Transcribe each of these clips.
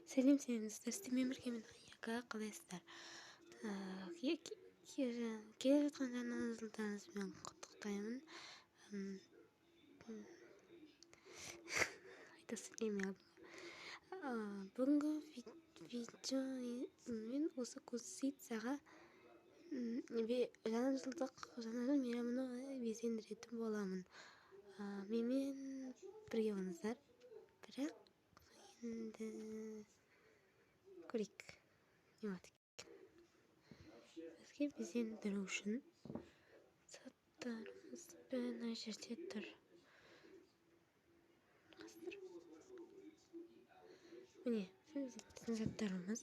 сәлем достар, мен бірге мен аяға қалайсыздар? Келе жатқан жаңа жылдарыңызбен құттықтаймын. Айта сөйлемей алдым. Бүгінгі видеомен осы композицияға жаңа жыл мейрамына безендіретін боламын. Менімен бірге болыңыздар. Бірақ енді көрейік. Бізге безендіру үшін заттарымыз мына жерде тұр. Міне, біздің заттарымыз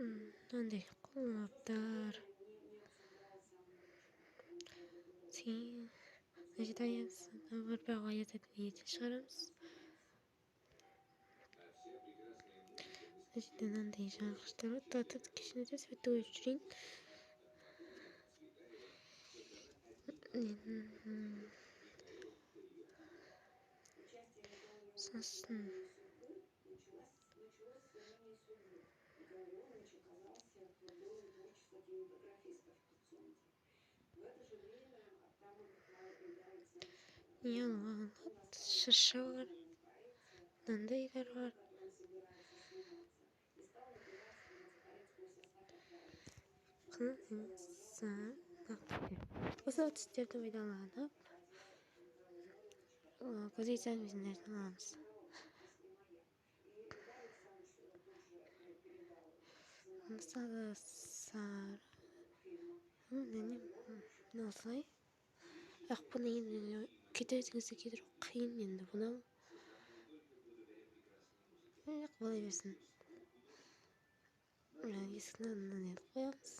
мынандай қолғаптар. Мына жерде аяқ етін шығарамыз. Мына жерде мынандай жаңғыштар бар. Кешіріңіздер, светті ойып жүрейін. Сосын шышы бар, мынандайлар бар. Осы түстерді пайдаланып композицияның безендіретін аламыз. Мысалы сары, осылай. Бірақ бұны енді кетіріңізді кетіру қиын енді бұны. Болай берсін. Есіктің алдына қоямыз.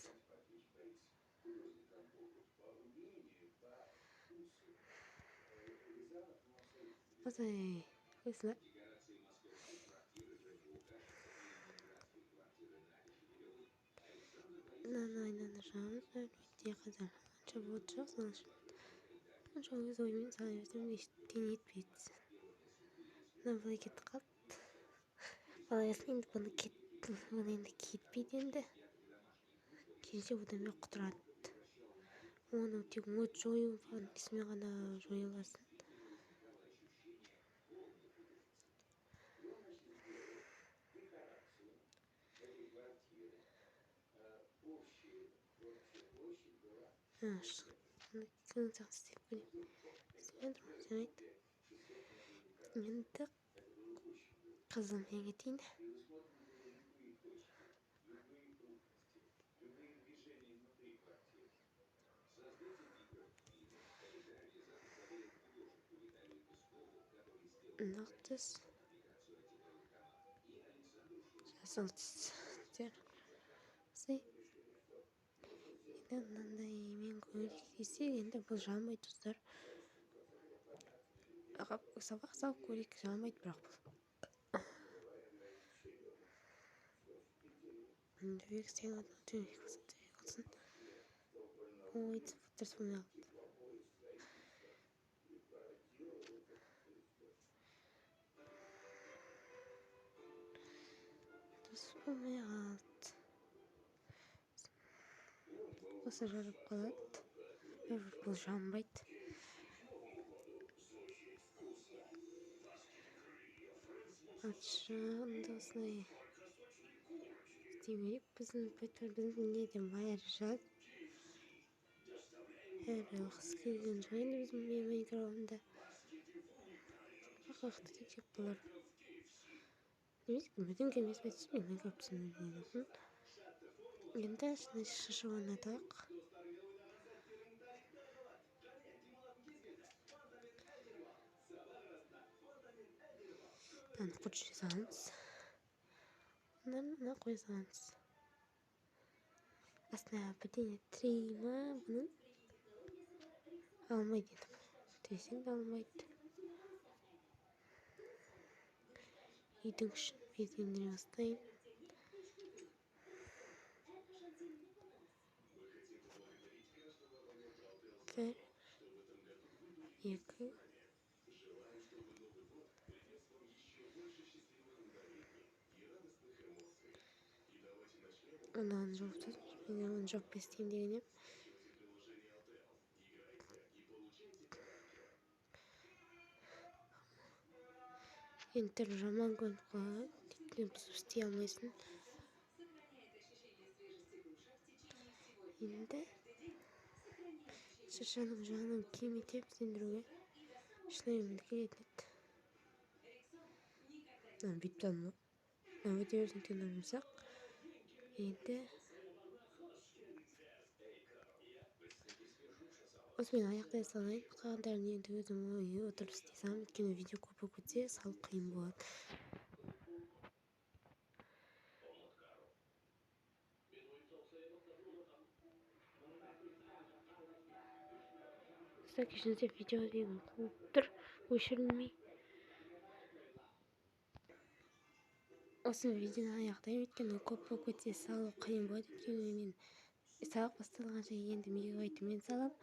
Осылай қойсыңдар. Мынаны жағамыз. Өте қазір қанша болады жоқ. Қанша өз оймен сала берсем ештеңе етпейді. Мына былай кетіп қалды. Балаясын енді бұны енді кетпейді енді. Келсе одан бері құтырады. Оны тек от жою несімен ғана жойы аласың. Енді қызылмен кетейін. Нақтыс. Жасыл түстер. Енді мынандай мен көрейік десе, енді бұл жанбайды достар. Сабақ салып көрейік, жанбайды бірақ бұл. Дөйік істеген olsun. Ой, футбол вспоминал. Вспоминал. Осы жарып қалады. Бұл жанбайды. Атшағында осылай істемейік. Біздің неден бәрі жат. Әрі қыс келген жоқ енді біздің Майнкрафтында. Қақақты тек болар. Немесе кімден кемес бәтсіз мен Майнкрафтын өйнедім. Енді шышы ойнадық. Мынаны қойып саламыз. Мынаны қоя саламыз. Астына бірдеңе тірей ма бұның? Алмайды енді. Тіресең де алмайды. Үйдің үшін безендіре бастайын. Бір, екі, Ананы жауып тастадым. Мен оны жауып тастайын деген едім. Енді түрлі жаман көрініп қалады. Бұзып істей алмайсың. Енді шыршаның жағынан кемітіп сендіруге шынаемді келетін еді. Бүйтіп танымау. Өте берсең теңдер болсақ. Енді осымен аяқтай салайын. Қалғандарын енді өзім отырып істей саламын. Өйткені видео көп болып кетсе салу қиын болады. Кешіріңіздер, видео деген қуып тұр, өшірілмей. Осымен видеоны аяқтаймын. Өйткені көп болып кетсе салу қиын болады. Өйткені мен сабақ басталғанша енді мегабайтымен салам.